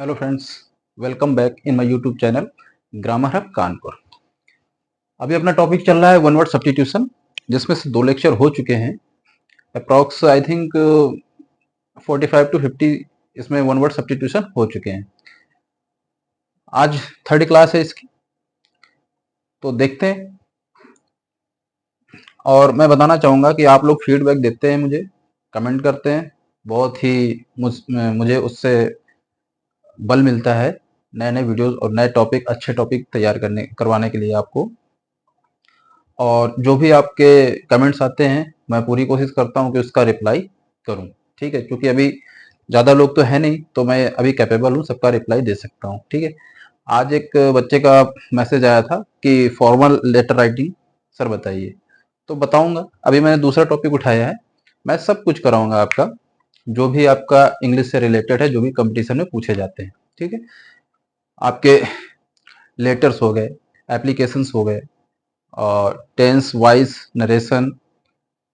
Hello friends, welcome back in my YouTube channel grammar hub Kanpur. अभी अपना topic चल रहा है वन वर्ड सब्स्टिट्यूशन, जिसमें से 2 लेक्चर हो चुके हैं। अप्रॉक्स आई थिंक 45 to 50 इसमें वन वर्ड सब्स्टिट्यूशन हो चुके हैं। आज थर्ड क्लास है इसकी, तो देखते हैं। और मैं बताना चाहूँगा कि आप लोग फीडबैक देते हैं, मुझे कमेंट करते हैं, बहुत ही मुझे उससे बल मिलता है नए नए वीडियोस और नए टॉपिक, अच्छे टॉपिक तैयार करवाने के लिए आपको। और जो भी आपके कमेंट्स आते हैं मैं पूरी कोशिश करता हूँ कि उसका रिप्लाई करूँ, ठीक है। क्योंकि अभी ज़्यादा लोग तो है नहीं, तो मैं अभी कैपेबल हूँ सबका रिप्लाई दे सकता हूँ, ठीक है। आज एक बच्चे का मैसेज आया था कि फॉर्मल लेटर राइटिंग सर बताइए, तो बताऊंगा। अभी मैंने दूसरा टॉपिक उठाया है, मैं सब कुछ कराऊंगा आपका, जो भी आपका इंग्लिश से रिलेटेड है, जो भी कंपटीशन में पूछे जाते हैं, ठीक है। आपके लेटर्स हो गए, एप्लीकेशंस हो गए, और tense wise narration,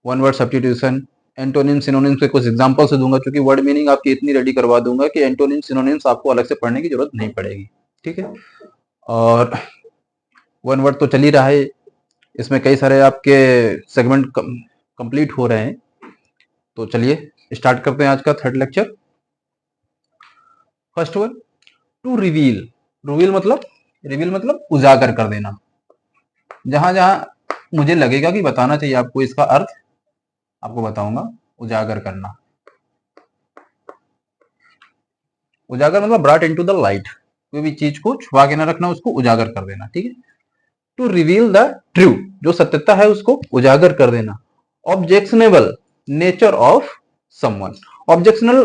one word substitution, antonym synonyms के कुछ एग्जांपल्स दूंगा, क्योंकि वर्ड मीनिंग आपकी इतनी रेडी करवा दूंगा कि एंटोनिम सिनोनिम्स आपको अलग से पढ़ने की जरूरत नहीं पड़ेगी, ठीक है। और वन वर्ड तो चल ही रहा है, इसमें कई सारे आपके सेगमेंट कंप्लीट हो रहे हैं। तो चलिए स्टार्ट करते हैं आज का third lecture. First one, to reveal. Reveal मतलब उजागर कर देना। जहां जहां मुझे लगेगा कि बताना चाहिए आपको, इसका अर्थ आपको बताऊंगा। उजागर करना, उजागर मतलब ब्रॉट इनटू द लाइट, कोई भी चीज को छुपा के ना रखना, उसको उजागर कर देना, ठीक है। टू रिवील द ट्रू, जो सत्यता है उसको उजागर कर देना। Objectionable nature of someone. Objectional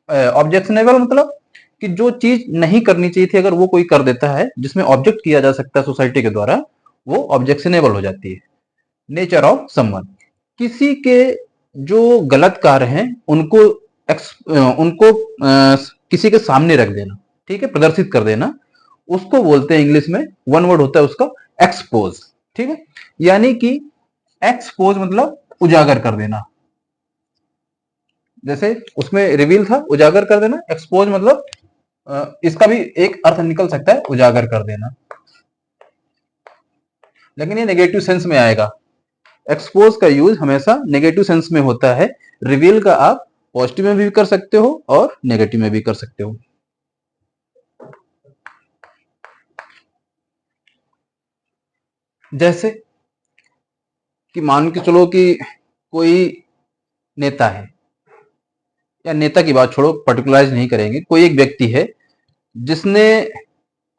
objectionable मतलब कि जो चीज नहीं करनी चाहिए थी, अगर वो कोई कर देता है जिसमें ऑब्जेक्ट किया जा सकता है सोसाइटी के द्वारा, वो ऑब्जेक्शनेबल हो जाती है। नेचर ऑफ समवन, किसी के जो गलत कार्य हैं उनको उनको किसी के सामने रख देना, ठीक है, प्रदर्शित कर देना, उसको बोलते हैं इंग्लिश में, वन वर्ड होता है उसका, एक्सपोज, ठीक है। यानी कि एक्सपोज मतलब उजागर कर देना। जैसे उसमें रिवील था, उजागर कर देना। एक्सपोज मतलब इसका भी एक अर्थ निकल सकता है, उजागर कर देना, लेकिन ये नेगेटिव सेंस में आएगा। एक्सपोज का यूज हमेशा नेगेटिव सेंस में होता है। रिवील का आप पॉजिटिव में भी कर सकते हो और नेगेटिव में भी कर सकते हो। जैसे कि मान के चलो कि कोई नेता है, या नेता की बात छोड़ो, पर्टिकुलराइज नहीं करेंगे, कोई एक व्यक्ति है जिसने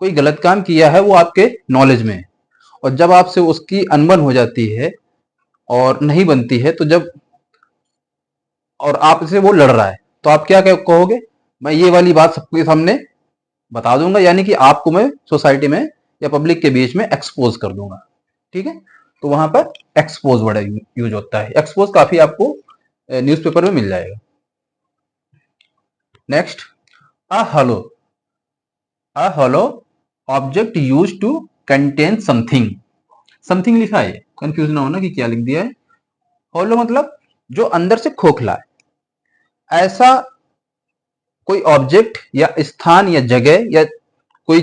कोई गलत काम किया है, वो आपके नॉलेज में है, और जब आपसे उसकी अनबन हो जाती है और नहीं बनती है, तो जब और आपसे वो लड़ रहा है, तो आप क्या कहोगे? मैं ये वाली बात सबके सामने बता दूंगा, यानी कि आपको मैं सोसाइटी में या पब्लिक के बीच में एक्सपोज कर दूंगा, ठीक है। तो वहां पर एक्सपोज वर्ड यूज होता है। एक्सपोज काफी आपको न्यूज़पेपर में मिल जाएगा। Next, a hollow. A hollow object use to contain something. Something लिखा है, कंफ्यूज ना होना कि क्या लिख दिया है। हॉलो मतलब जो अंदर से खोखला है। ऐसा कोई ऑब्जेक्ट या स्थान या जगह या कोई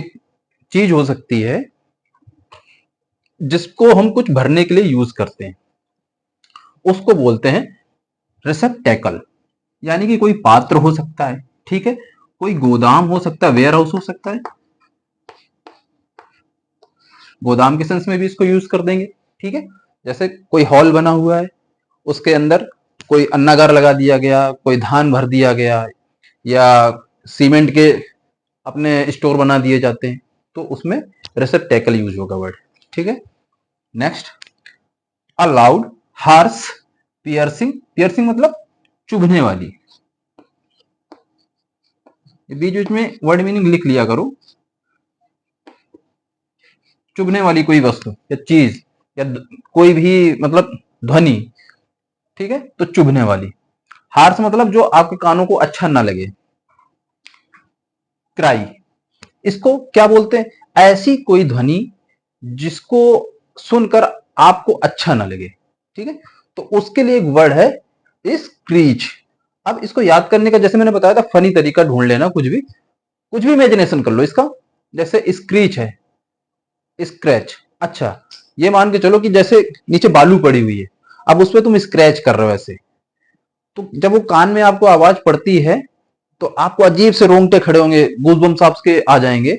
चीज हो सकती है जिसको हम कुछ भरने के लिए यूज करते हैं, उसको बोलते हैं रिसेप्टेकल। यानी कि कोई पात्र हो सकता है, ठीक है, कोई गोदाम हो सकता है, वेयर हाउस हो सकता है, गोदाम के सेंस में भी इसको यूज कर देंगे, ठीक है। जैसे कोई हॉल बना हुआ है, उसके अंदर कोई अन्नागार लगा दिया गया, कोई धान भर दिया गया, या सीमेंट के अपने स्टोर बना दिए जाते हैं, तो उसमें रिसेप्टेकल यूज होगा वर्ड, ठीक है। Next, allowed harsh piercing. Piercing मतलब चुभने वाली। बीच बीच में वर्ड मीनिंग लिख लिया करो। चुभने वाली कोई वस्तु या चीज या कोई भी मतलब ध्वनि, ठीक है, तो चुभने वाली। हार्श मतलब जो आपके कानों को अच्छा ना लगे। क्राई, इसको क्या बोलते हैं? ऐसी कोई ध्वनि जिसको सुनकर आपको अच्छा ना लगे, ठीक है, तो उसके लिए एक वर्ड है स्क्रीच। अब इसको याद करने का, जैसे मैंने बताया था, फनी तरीका ढूंढ लेना कुछ भी। कुछ भी इमेजिनेशन कर लो इसका। जैसे स्क्रीच है, स्क्रैच। अच्छा, ये मान के चलो कि जैसे नीचे बालू पड़ी हुई है, अब उस पर तुम स्क्रैच कर रहे हो ऐसे, तो जब वो कान में आपको आवाज पड़ती है तो आपको अजीब से रोंगटे खड़े होंगे, गूज़बम्प्स आपके आ जाएंगे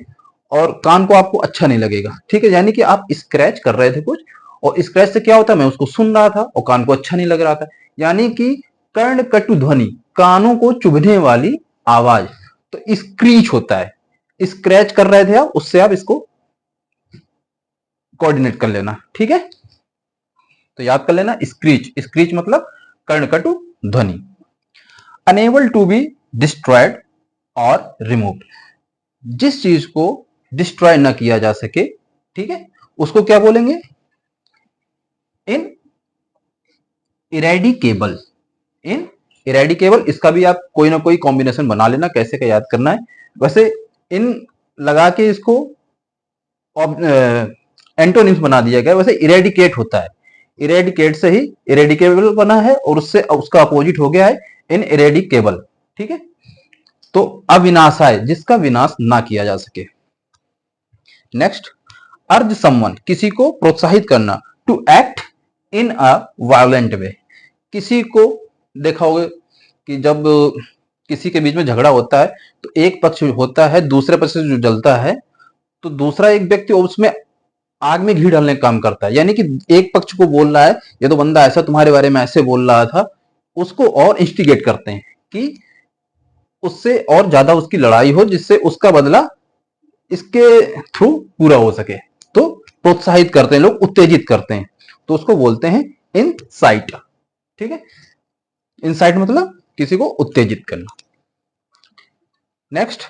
और कान को आपको अच्छा नहीं लगेगा। ठीक है, यानी कि आप स्क्रैच कर रहे थे कुछ, और स्क्रैच से क्या होता है, मैं उसको सुन रहा था और कान को अच्छा नहीं लग रहा था। यानी कि कर्ण कटु ध्वनि, कानों को चुभने वाली आवाज, तो स्क्रीच होता है। स्क्रैच कर रहे थे आप, उससे आप इसको कोऑर्डिनेट कर लेना। ठीक है, तो याद कर लेना, स्क्रीच, स्क्रीच मतलब कर्णकटु ध्वनि। अनेबल टू बी डिस्ट्रॉयड और रिमूव, जिस चीज को डिस्ट्रॉय ना किया जा सके, ठीक है, उसको क्या बोलेंगे, इन इरेडिकेबल। इन इरेडिकेबल, इसका भी आप कोई ना कोई कॉम्बिनेशन बना लेना, कैसे का याद करना है। वैसे इन लगा के इसको एंटोनिम्स बना दिया गया। वैसे इरेडिकेट होता है, इरेडिकेट से ही इरेडिकेबल बना है, और उससे उसका अपोजिट हो गया है इन इरेडिकेबल। ठीक है, तो अविनाशाय, जिसका विनाश ना किया जा सके। नेक्स्ट, अर्ज समवन, किसी को प्रोत्साहित करना, to act in a violent way. किसी को देखा होगा कि जब किसी के बीच में झगड़ा होता है तो एक पक्ष होता है, दूसरे पक्ष से जो जलता है, तो दूसरा एक व्यक्ति उसमें आग में घी डालने का काम करता है। यानी कि एक पक्ष को बोल रहा है, ये तो बंदा ऐसा तुम्हारे बारे में ऐसे बोल रहा था, उसको और इंस्टिगेट करते हैं कि उससे और ज्यादा उसकी लड़ाई हो, जिससे उसका बदला इसके थ्रू पूरा हो सके। तो प्रोत्साहित करते हैं लोग, उत्तेजित करते हैं, तो उसको बोलते हैं इनसाइट। ठीक है, इनसाइट मतलब किसी को उत्तेजित करना। Next,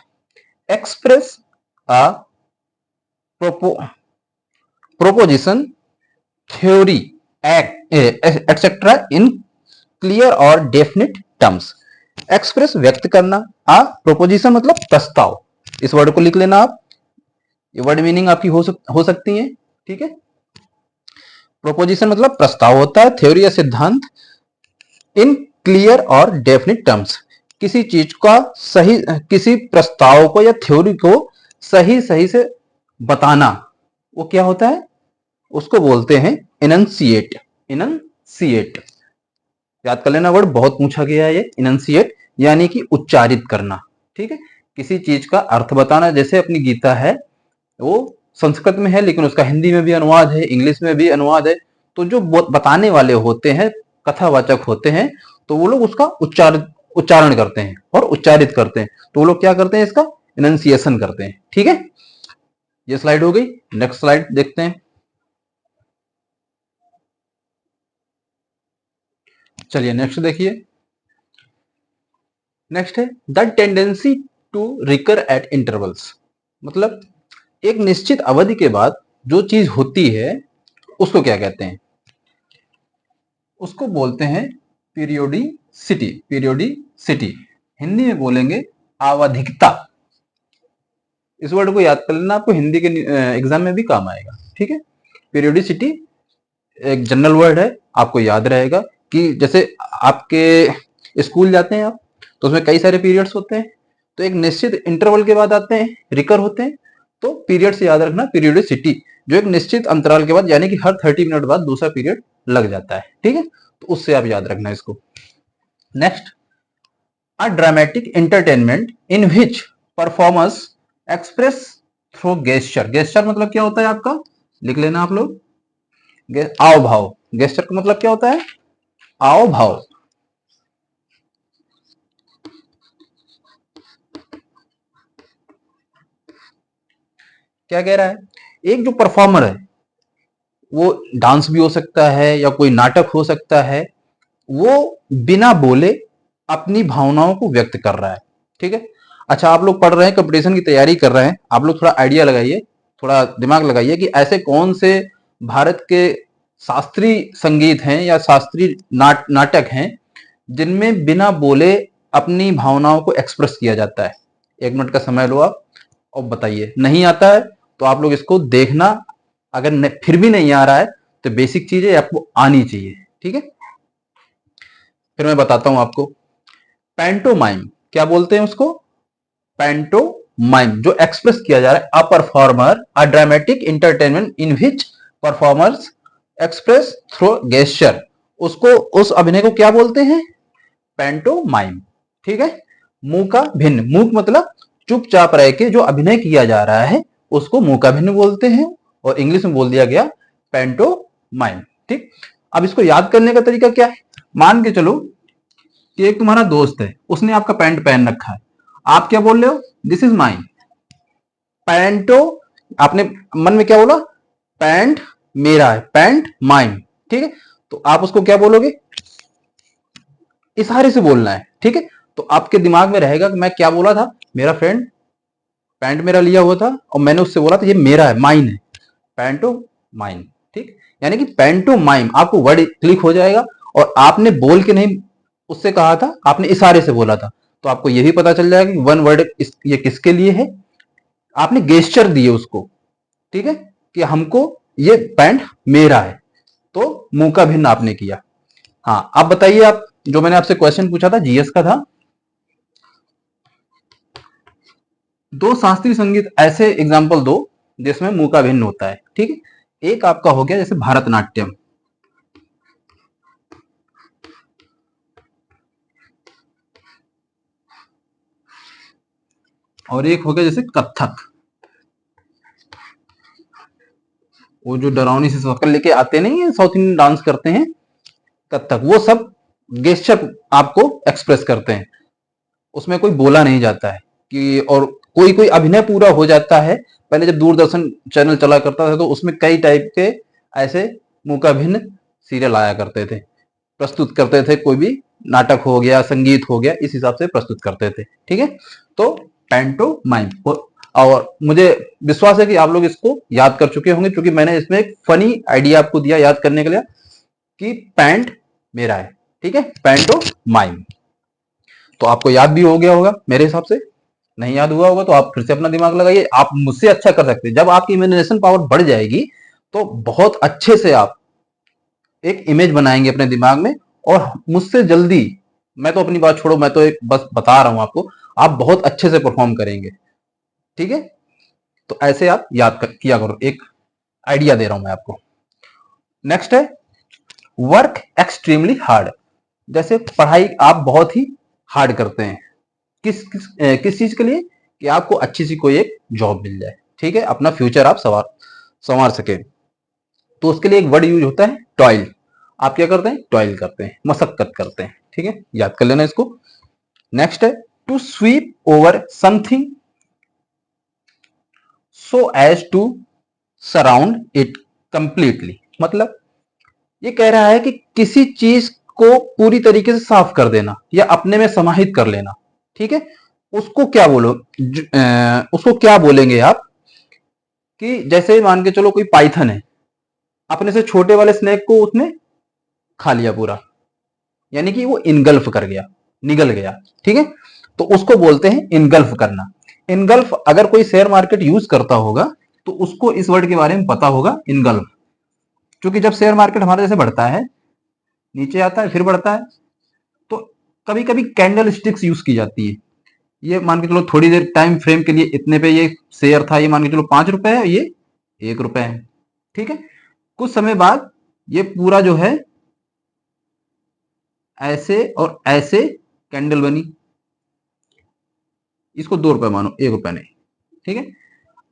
express a proposition, theory, etcetera in clear और डेफिनिट टर्म्स। एक्सप्रेस व्यक्त करना, आ प्रोपोजिशन मतलब प्रस्ताव, इस वर्ड को लिख लेना आप, ये वर्ड मीनिंग आपकी हो सकती है। ठीक है, प्रोपोजिशन मतलब प्रस्ताव होता है, थ्योरी या सिद्धांत, इन क्लियर और डेफिनिट टर्म्स, किसी चीज का सही, किसी प्रस्ताव को या थ्योरी को सही सही से बताना, वो क्या होता है, उसको बोलते हैं इनंसिएट। इनंसिएट, याद कर लेना वर्ड, बहुत पूछा गया है ये, इनंसिएट यानी कि उच्चारित करना। ठीक है, किसी चीज का अर्थ बताना। जैसे अपनी गीता है, वो संस्कृत में है, लेकिन उसका हिंदी में भी अनुवाद है, इंग्लिश में भी अनुवाद है। तो जो बताने वाले होते हैं, कथावाचक होते हैं, तो वो लोग उसका उच्चारण करते हैं और उच्चारित करते हैं, तो वो लोग क्या करते हैं, इसका इनंसिएशन करते हैं। ठीक है, ये स्लाइड हो गई। नेक्स्ट स्लाइड देखते हैं। चलिए नेक्स्ट देखिए। नेक्स्ट है the tendency to recur at intervals, मतलब एक निश्चित अवधि के बाद जो चीज होती है उसको क्या कहते हैं, उसको बोलते हैं पीरियोडिसिटी। पीरियोडिसिटी, हिंदी में बोलेंगे आवधिकता। इस वर्ड को याद कर लेना, आपको हिंदी के एग्जाम में भी काम आएगा। ठीक है, पीरियोडिसिटी एक जनरल वर्ड है, आपको याद रहेगा कि जैसे आपके स्कूल जाते हैं आप, तो उसमें कई सारे पीरियड्स होते हैं, तो एक निश्चित इंटरवल के बाद आते हैं, रिकर होते हैं, तो पीरियड से याद रखना पीरियोडिसिटी, जो एक निश्चित अंतराल के बाद, यानी कि हर 30 मिनट बाद दूसरा पीरियड लग जाता है। ठीक है, तो उससे आप याद रखना इसको। Next, a dramatic entertainment in which performers express through gesture. Gesture मतलब क्या होता है आपका, लिख लेना आप लोग, आव भाव। गेस्चर का मतलब क्या होता है, आव भाव। क्या कह रहा है, एक जो परफॉर्मर है, वो डांस भी हो सकता है या कोई नाटक हो सकता है, वो बिना बोले अपनी भावनाओं को व्यक्त कर रहा है। ठीक है, अच्छा आप लोग पढ़ रहे हैं, कंपटीशन की तैयारी कर रहे हैं, आप लोग थोड़ा आइडिया लगाइए, थोड़ा दिमाग लगाइए कि ऐसे कौन से भारत के शास्त्रीय संगीत हैं या शास्त्रीय नाटक हैं जिनमें बिना बोले अपनी भावनाओं को एक्सप्रेस किया जाता है। 1 मिनट का समय लो आप और बताइए। नहीं आता है तो आप लोग इसको देखना, अगर फिर भी नहीं आ रहा है तो बेसिक चीजें आपको आनी चाहिए। ठीक है, फिर मैं बताता हूं आपको। पैंटोमाइम, क्या बोलते हैं उसको, पैंटो माइम, जो एक्सप्रेस किया जा रहा है, a performer, a dramatic entertainment in which performers express through gesture, उसको, उस अभिनय को क्या बोलते हैं? पैंटोमाइम। ठीक है। मुंह का भिन्न, मूक मतलब चुपचाप रह के जो अभिनय किया जा रहा है उसको मुंह का भिन्न बोलते हैं, और इंग्लिश में बोल दिया गया पैंटोमाइम। ठीक। अब इसको याद करने का तरीका क्या है? मान के चलो कि एक तुम्हारा दोस्त है, उसने आपका पैंट पहन रखा है, आप क्या बोल रहे हो? दिस इज माइन पैंटो, आपने मन में क्या बोला? पैंट मेरा है, पैंट माइन। ठीक है। तो आप उसको क्या बोलोगे? इशारे से बोलना है। ठीक है। तो आपके दिमाग में रहेगा कि मैं क्या बोला था, मेरा फ्रेंड पैंट मेरा लिया हुआ था और मैंने उससे बोला था ये मेरा है, माइन है, पैंटो माइन। ठीक। यानी कि पैंटो माइम, आपको वर्ड क्लिक हो जाएगा, और आपने बोल के नहीं उससे कहा था, आपने इशारे से बोला था, तो आपको ये भी पता चल जाएगा कि वन वर्ड ये किसके लिए है। आपने गेस्चर दिए उसको, ठीक है, कि हमको ये पैंट मेरा है, तो मुंह का भिन्न आपने किया। हाँ, अब बताइए, आप जो मैंने आपसे क्वेश्चन पूछा था जीएस का था, दो शास्त्रीय संगीत ऐसे एग्जाम्पल दो जिसमें मुंह का भिन्न होता है। ठीक है। एक आपका हो गया जैसे भारतनाट्यम, और एक हो गया जैसे कथक, वो जो डरावनी सी शक्ल लेके आते नहीं है, साउथ इंडियन डांस करते हैं, कथक, वो सब गेस्चर आपको एक्सप्रेस करते हैं, उसमें कोई बोला नहीं जाता है कि, और कोई कोई अभिनय पूरा हो जाता है। पहले जब दूरदर्शन चैनल चला करता था तो उसमें कई टाइप के ऐसे मुंह का भिन्न सीरियल आया करते थे, प्रस्तुत करते थे, कोई भी नाटक हो गया, संगीत हो गया, इस हिसाब से प्रस्तुत करते थे। ठीक है। तो पैंटोमाइम, और मुझे विश्वास है कि आप लोग इसको याद कर चुके होंगे, क्योंकि मैंने इसमें एक फनी आइडिया आपको दिया याद करने के लिए कि पैंट मेरा है। ठीक है, पैंटोमाइम। तो आपको याद भी हो गया होगा मेरे हिसाब से। नहीं याद हुआ होगा तो आप फिर से अपना दिमाग लगाइए, आप मुझसे अच्छा कर सकते हैं। जब आपकी इमेजिनेशन पावर बढ़ जाएगी तो बहुत अच्छे से आप एक इमेज बनाएंगे अपने दिमाग में, और मुझसे जल्दी, मैं तो अपनी बात छोड़ो, मैं तो एक बस बता रहा हूं आपको, आप बहुत अच्छे से परफॉर्म करेंगे। ठीक है। तो ऐसे आप किया करो, एक आइडिया दे रहा हूं मैं आपको। नेक्स्ट है वर्क एक्सट्रीमली हार्ड, जैसे पढ़ाई आप बहुत ही हार्ड करते हैं, किस चीज के लिए? कि आपको अच्छी सी कोई एक जॉब मिल जाए। ठीक है, अपना फ्यूचर आप संवार सके, तो उसके लिए एक वर्ड यूज होता है टॉयल। आप क्या करते हैं? टॉयल करते हैं, मशक्कत करते हैं। ठीक है, याद कर लेना इसको। नेक्स्ट है to sweep over something so as to surround it completely, मतलब ये कह रहा है कि किसी चीज को पूरी तरीके से साफ कर देना या अपने में समाहित कर लेना। ठीक है, उसको क्या उसको क्या बोलेंगे आप? कि जैसे मान के चलो कोई पाइथन है, अपने से छोटे वाले स्नेक को उसने खा लिया पूरा, यानी कि वो इनगल्फ कर गया, निगल गया। ठीक है, तो उसको बोलते हैं इनगल्फ करना। इनगल्फ अगर कोई शेयर मार्केट यूज करता होगा तो उसको इस वर्ड के बारे में पता होगा, इनगल्फ। क्योंकि जब शेयर मार्केट हमारे जैसे बढ़ता है, नीचे आता है फिर बढ़ता है, तो कभी कभी कैंडल स्टिक्स यूज की जाती है। ये मान के चलो थोड़ी देर टाइम फ्रेम के लिए इतने पे ये शेयर था, ये मान के चलो 5 रुपए है, ये 1 रुपए है। ठीक है, कुछ समय बाद ये पूरा जो है ऐसे और ऐसे कैंडल बनी, इसको 2 रुपए मानो, 1 रुपए नहीं। ठीक है,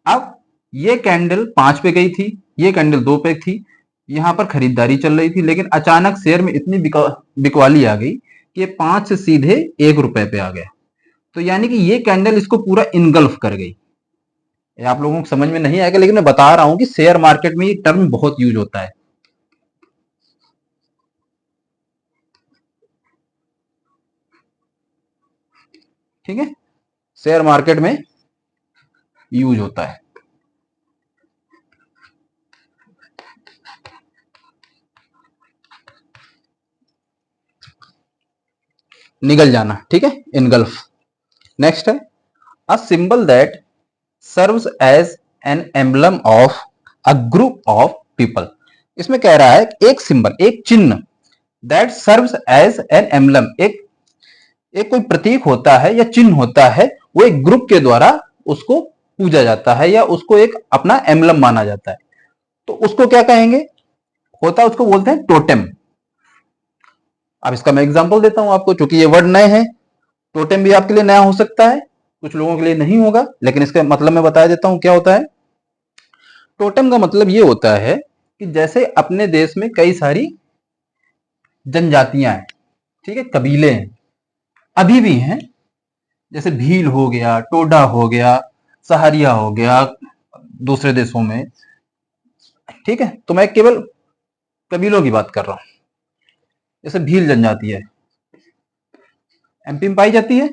अब ये कैंडल 5 पे गई थी, ये कैंडल 2 पे थी, यहां पर खरीदारी चल रही थी, लेकिन अचानक शेयर में इतनी बिकवाली आ गई कि 5 से सीधे 1 रुपए पे आ गया। तो यानी कि ये कैंडल इसको पूरा इनगल्फ कर गई। ये आप लोगों को समझ में नहीं आएगा, लेकिन मैं बता रहा हूं कि शेयर मार्केट में ये टर्म बहुत यूज होता है। ठीक है, शेयर मार्केट में यूज होता है। निगल जाना, ठीक है, इनगल्फ। नेक्स्ट है a symbol that serves as an emblem of a group of people. इसमें कह रहा है एक सिंबल, एक चिन्ह, that serves as an emblem, एक एक कोई प्रतीक होता है या चिन्ह होता है, वो एक ग्रुप के द्वारा उसको पूजा जाता है या उसको एक अपना एम्बलम माना जाता है, तो उसको क्या कहेंगे, होता है उसको बोलते हैं टोटेम। अब इसका मैं एग्जांपल देता हूं आपको, क्योंकि ये वर्ड नए हैं, टोटेम भी आपके लिए नया हो सकता है, कुछ लोगों के लिए नहीं होगा, लेकिन इसका मतलब मैं बता देता हूं क्या होता है। टोटेम का मतलब ये होता है कि जैसे अपने देश में कई सारी जनजातियां हैं, ठीक है, कबीले हैं, अभी भी हैं, जैसे भील हो गया, टोडा हो गया, सहारिया हो गया दूसरे देशों में, ठीक है। तो मैं केवल कबीलों की बात कर रहा हूं। जैसे भील जनजाति है, एमपी में पाई जाती है,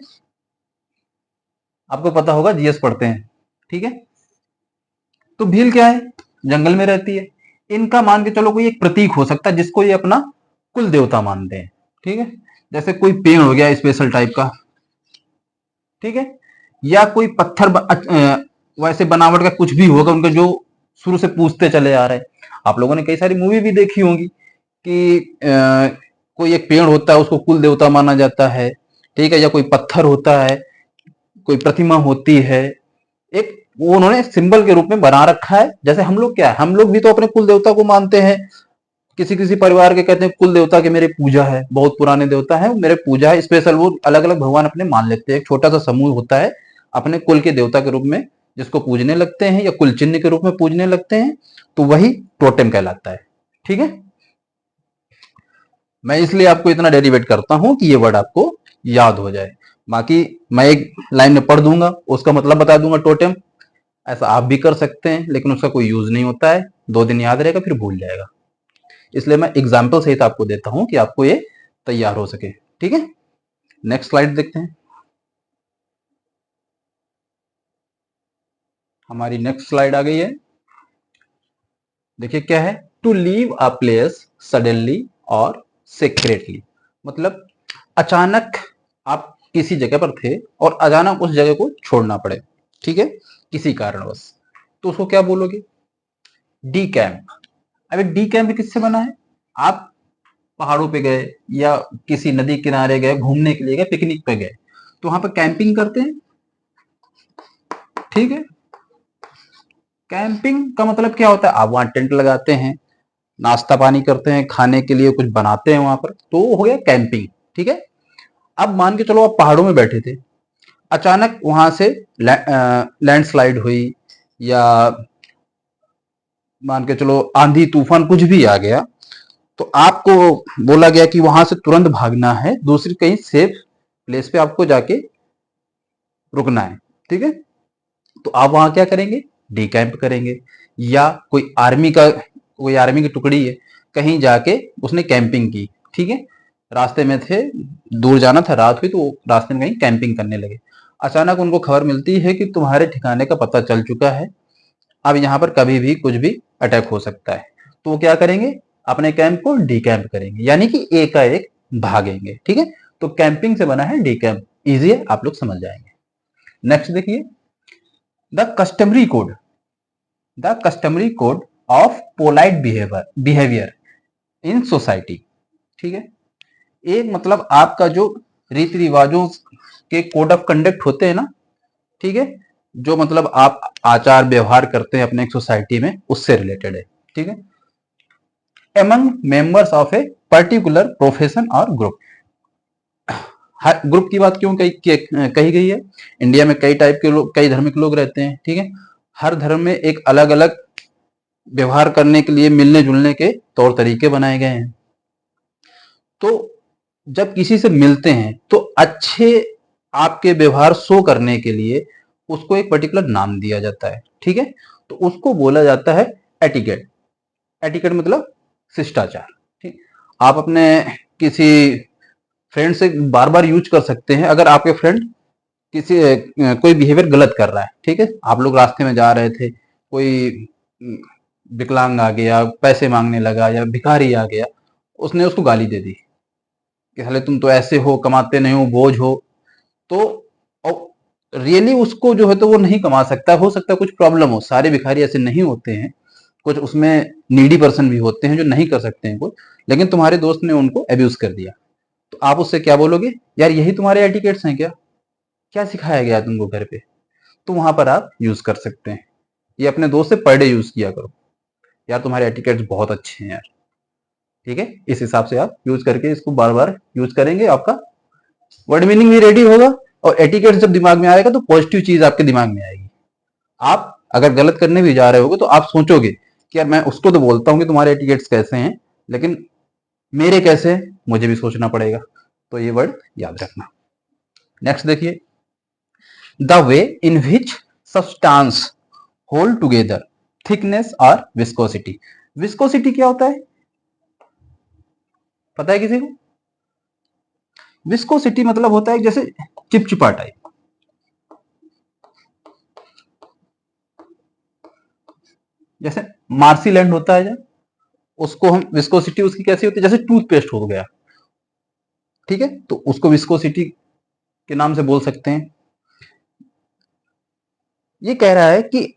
आपको पता होगा, जीएस पढ़ते हैं, ठीक है। तो भील क्या है, जंगल में रहती है। इनका मान के चलो कोई एक प्रतीक हो सकता है जिसको ये अपना कुल देवता मानते हैं, ठीक है। जैसे कोई पेड़ हो गया स्पेशल टाइप का, ठीक है, या कोई पत्थर वैसे बनावट का कुछ भी होगा उनका जो शुरू से पूछते चले आ रहे हैं। आप लोगों ने कई सारी मूवी भी देखी होंगी कि कोई एक पेड़ होता है उसको कुल देवता माना जाता है, ठीक है, या कोई पत्थर होता है, कोई प्रतिमा होती है, एक वो उन्होंने सिंबल के रूप में बना रखा है। जैसे हम लोग क्या है, हम लोग भी तो अपने कुल देवता को मानते हैं, किसी किसी परिवार के कहते हैं कुल देवता के मेरे पूजा है, बहुत पुराने देवता है मेरे पूजा है स्पेशल, वो अलग अलग भगवान अपने मान लेते हैं। एक छोटा सा समूह होता है अपने कुल के देवता के रूप में जिसको पूजने लगते हैं या कुल चिन्ह के रूप में पूजने लगते हैं, तो वही टोटेम कहलाता है, ठीक है। मैं इसलिए आपको इतना डेरिवेट करता हूं कि ये वर्ड आपको याद हो जाए। बाकी मैं एक लाइन में पढ़ दूंगा, उसका मतलब बता दूंगा टोटेम, ऐसा आप भी कर सकते हैं, लेकिन उसका कोई यूज नहीं होता है, 2 दिन याद रहेगा फिर भूल जाएगा। इसलिए मैं एग्जाम्पल सहित आपको देता हूं कि आपको ये तैयार हो सके, ठीक है। नेक्स्ट स्लाइड देखते हैं। हमारी नेक्स्ट स्लाइड आ गई है, देखिए क्या है, to leave a place suddenly और सीक्रेटली, मतलब अचानक आप किसी जगह पर थे और अचानक उस जगह को छोड़ना पड़े, ठीक है, किसी कारणवश, तो उसको क्या बोलोगे, डी कैंप। अब डी कैंप किससे बना है, आप पहाड़ों पे गए या किसी नदी किनारे गए, घूमने के लिए गए, पिकनिक पे गए, तो वहां पर कैंपिंग करते हैं, ठीक है। कैंपिंग का मतलब क्या होता है, आप वहां टेंट लगाते हैं, नाश्ता पानी करते हैं, खाने के लिए कुछ बनाते हैं वहां पर, तो हो गया कैंपिंग, ठीक है। अब मान के चलो आप पहाड़ों में बैठे थे, अचानक वहां से लैंडस्लाइड हुई या मान के चलो आंधी तूफान कुछ भी आ गया, तो आपको बोला गया कि वहां से तुरंत भागना है, दूसरी कहीं सेफ प्लेस पे आपको जाके रुकना है, ठीक है। तो आप वहां क्या करेंगे, डी कैंप करेंगे, या कोई आर्मी की टुकड़ी है, कहीं जाके उसने कैंपिंग की, ठीक है, रास्ते में थे, दूर जाना था, रात हुई, तो वो रास्ते में कहीं कैंपिंग करने लगे। अचानक उनको खबर मिलती है कि तुम्हारे ठिकाने का पता चल चुका है, अब यहाँ पर कभी भी कुछ भी अटैक हो सकता है, तो वो क्या करेंगे, अपने कैंप को डी कैंप करेंगे, यानी कि एक का एक भागेंगे, ठीक है। तो कैंपिंग से बना है डी कैंप, इजी है, आप लोग समझ जाएंगे। नेक्स्ट देखिए, the customary code, the customary code of polite behaviour in society, ठीक है। एक मतलब आपका जो रीति रिवाजों के कोड ऑफ कंडक्ट होते हैं ना, ठीक है, जो मतलब आप आचार व्यवहार करते हैं अपने एक सोसाइटी में, उससे रिलेटेड है, ठीक है। Among members of a particular profession और ग्रुप, हर ग्रुप की बात क्यों कही गई है, इंडिया में कई टाइप के लोग, कई धर्म के लोग रहते हैं, ठीक है। हर धर्म में एक अलग अलग व्यवहार करने के लिए मिलने जुलने के तौर तरीके बनाए गए हैं, तो जब किसी से मिलते हैं तो अच्छे आपके व्यवहार शो करने के लिए उसको एक पर्टिकुलर नाम दिया जाता है, ठीक है। तो उसको बोला जाता है एटिकेट। एटिकेट मतलब शिष्टाचार, ठीक। आप अपने किसी फ्रेंड से बार बार यूज कर सकते हैं, अगर आपके फ्रेंड कोई बिहेवियर गलत कर रहा है, ठीक है, आप लोग रास्ते में जा रहे थे, कोई विकलांग आ गया, पैसे मांगने लगा, या भिखारी आ गया, उसने उसको गाली दे दी कि साले तुम तो ऐसे हो, कमाते नहीं हो, बोझ हो, तो रियली उसको जो है तो वो नहीं कमा सकता, हो सकता है कुछ प्रॉब्लम हो, सारे भिखारी ऐसे नहीं होते हैं, कुछ उसमें नीडी पर्सन भी होते हैं जो नहीं कर सकते हैं कुछ, लेकिन तुम्हारे दोस्त ने उनको एब्यूज कर दिया, तो आप उससे क्या बोलोगे, यार यही तुम्हारे एटिकेट्स हैं क्या, क्या सिखाया गया तुमको घर पे, तो वहां पर आप यूज कर सकते हैं। ये अपने दोस्त से पर डे यूज किया करो, यार तुम्हारे एटिकेट्स बहुत अच्छे हैं यार, ठीक है। इस हिसाब से आप यूज करके इसको बार बार यूज करेंगे, आपका वर्ड मीनिंग भी रेडी होगा और एटिकेट जब दिमाग में आएगा तो पॉजिटिव चीज आपके दिमाग में आएगी। आप अगर गलत करने भी जा रहे होगे तो आप सोचोगे कि यार मैं उसको तो बोलता हूँ कि तुम्हारे एटिकेट्स कैसे हैं, लेकिन मेरे कैसे हैं मुझे भी सोचना पड़ेगा। तो ये वर्ड याद रखना। नेक्स्ट देखिए, the way in which substance hold together, thickness और विस्कोसिटी। विस्कोसिटी क्या होता है, पता है किसी को? विस्कोसिटी मतलब होता है जैसे चिपचिपा टाइप, जैसे मार्सीलैंड होता है जब, उसको हम विस्कोसिटी उसकी कैसी होती है, जैसे टूथपेस्ट हो गया, ठीक है, तो उसको विस्कोसिटी के नाम से बोल सकते हैं। ये कह रहा है कि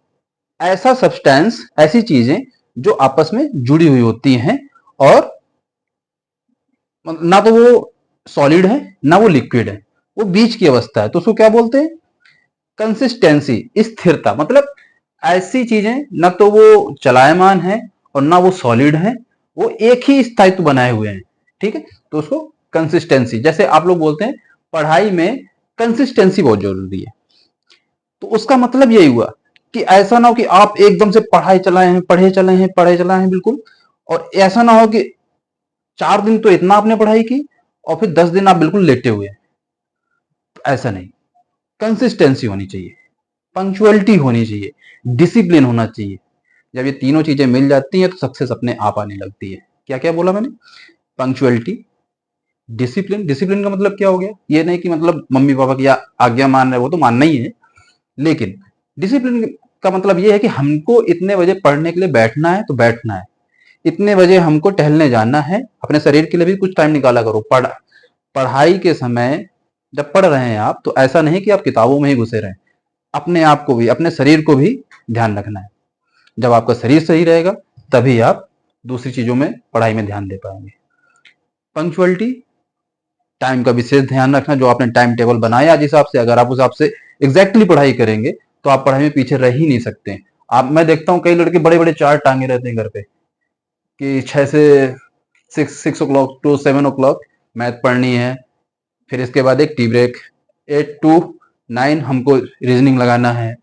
ऐसा सब्सटेंस, ऐसी चीजें जो आपस में जुड़ी हुई होती हैं और ना तो वो सॉलिड है ना वो लिक्विड है, वो बीच की अवस्था है, तो उसको क्या बोलते हैं? कंसिस्टेंसी, स्थिरता। मतलब ऐसी चीजें ना तो वो चलायमान है और ना वो सॉलिड है, वो एक ही स्थायित्व बनाए हुए हैं, ठीक है, तो उसको कंसिस्टेंसी। जैसे आप लोग बोलते हैं पढ़ाई में कंसिस्टेंसी बहुत जरूरी है, तो उसका मतलब यही हुआ कि ऐसा ना हो कि आप एकदम से पढ़ाई चलाए हैं, पढ़े चलाए हैं बिल्कुल, और ऐसा ना हो कि 4 दिन तो इतना आपने पढ़ाई की और फिर 10 दिन आप बिल्कुल लेटे हुए हैं। ऐसा नहीं, कंसिस्टेंसी होनी चाहिए, पंक्चुअलिटी होनी चाहिए, डिसिप्लिन होना चाहिए। जब ये तीनों चीजें मिल जाती हैं तो सक्सेस अपने आप आने लगती है। क्या क्या बोला मैंने? Punctuality, discipline. डिसिप्लिन का मतलब क्या हो गया, ये नहीं कि मतलब मम्मी पापा की आज्ञा मान रहे, वो तो मानना ही है, लेकिन डिसिप्लिन का मतलब ये है कि हमको इतने बजे पढ़ने के लिए बैठना है तो बैठना है, इतने बजे हमको टहलने जाना है, अपने शरीर के लिए भी कुछ टाइम निकाला करो। पढ़ाई के समय जब पढ़ रहे हैं आप तो ऐसा नहीं कि आप किताबों में ही घुसे रहें, अपने आप को भी, अपने शरीर को भी ध्यान रखना है। जब आपका शरीर सही रहेगा तभी आप दूसरी चीजों में, पढ़ाई में ध्यान दे पाएंगे। पंक्चुअलिटी, टाइम का विशेष ध्यान रखना, जो आपने टाइम टेबल बनाया जिस हिसाब से, अगर आप उस हिसाब से एग्जैक्टली पढ़ाई करेंगे तो आप पढ़ाई में पीछे रह ही नहीं सकते। आप, मैं देखता हूँ कई लड़के बड़े बड़े चार्ट टांगे रहते हैं घर पे कि 6 से 6 o'clock to 7 o'clock मैथ पढ़नी है, फिर इसके बाद एक टी ब्रेक, 8 to 9 हमको रीजनिंग लगाना है,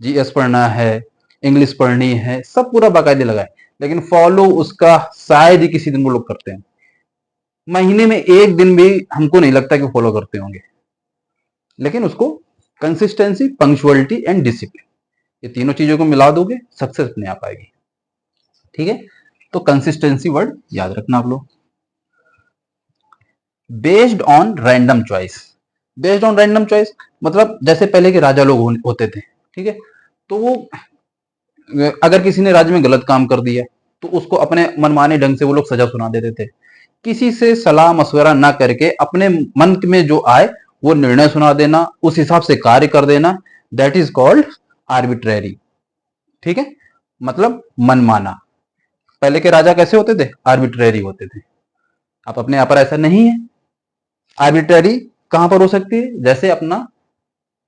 जीएस पढ़ना है, इंग्लिश पढ़नी है, सब पूरा बाकायदे लगा है, लेकिन फॉलो उसका शायद ही किसी दिन वो लोग करते हैं। महीने में एक दिन भी हमको नहीं लगता कि फॉलो करते होंगे, लेकिन उसको कंसिस्टेंसी, पंक्चुअलिटी एंड डिसिप्लिन, ये तीनों चीजों को मिला दोगे, सक्सेस अपने आप आएगी, ठीक है। तो कंसिस्टेंसी वर्ड याद रखना आप लोग। Based on random choice. Based on random choice मतलब जैसे पहले के राजा लोग होते थे, ठीक है, तो वो अगर किसी ने राज्य में गलत काम कर दिया तो उसको अपने मनमाने ढंग से वो लोग सजा सुना देते थे, किसी से सलाह मशवरा ना करके अपने मन में जो आए वो निर्णय सुना देना, उस हिसाब से कार्य कर देना, दैट इज कॉल्ड आर्बिट्रेरी, ठीक है, मतलब मनमाना। पहले के राजा कैसे होते थे? आर्बिट्रेरी होते थे। अब अपने यहाँ पर ऐसा नहीं है। आर्बिट्रेरी कहां पर हो सकती है? जैसे अपना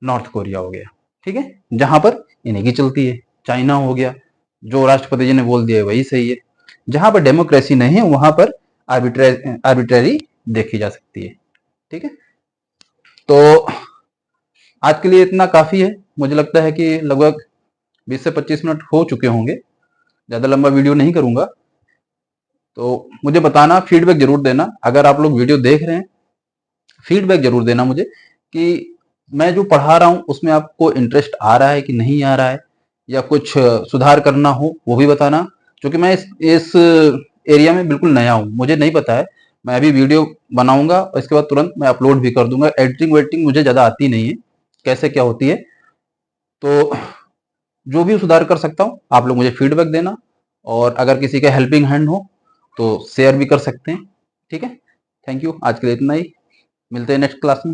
नॉर्थ कोरिया हो गया, ठीक है, जहां पर इन्हीं की चलती है। चाइना हो गया, जो राष्ट्रपति जी ने बोल दिया वही सही है। जहां पर डेमोक्रेसी नहीं है वहां पर आर्बिट्रेरी देखी जा सकती है, ठीक है। तो आज के लिए इतना काफी है, मुझे लगता है कि लगभग 20 से 25 मिनट हो चुके होंगे, ज्यादा लंबा वीडियो नहीं करूंगा। तो मुझे बताना, फीडबैक जरूर देना, अगर आप लोग वीडियो देख रहे हैं फीडबैक जरूर देना मुझे कि मैं जो पढ़ा रहा हूं उसमें आपको इंटरेस्ट आ रहा है कि नहीं आ रहा है, या कुछ सुधार करना हो वो भी बताना, क्योंकि मैं इस एरिया में बिल्कुल नया हूं, मुझे नहीं पता है। मैं अभी वीडियो बनाऊंगा और इसके बाद तुरंत मैं अपलोड भी कर दूंगा। एडिटिंग वेडिटिंग मुझे ज़्यादा आती नहीं है, कैसे क्या होती है, तो जो भी सुधार कर सकता हूँ आप लोग मुझे फीडबैक देना, और अगर किसी का हेल्पिंग हैंड हो तो शेयर भी कर सकते हैं, ठीक है। थैंक यू, आज के लिए इतना ही, मिलते हैं नेक्स्ट क्लास में।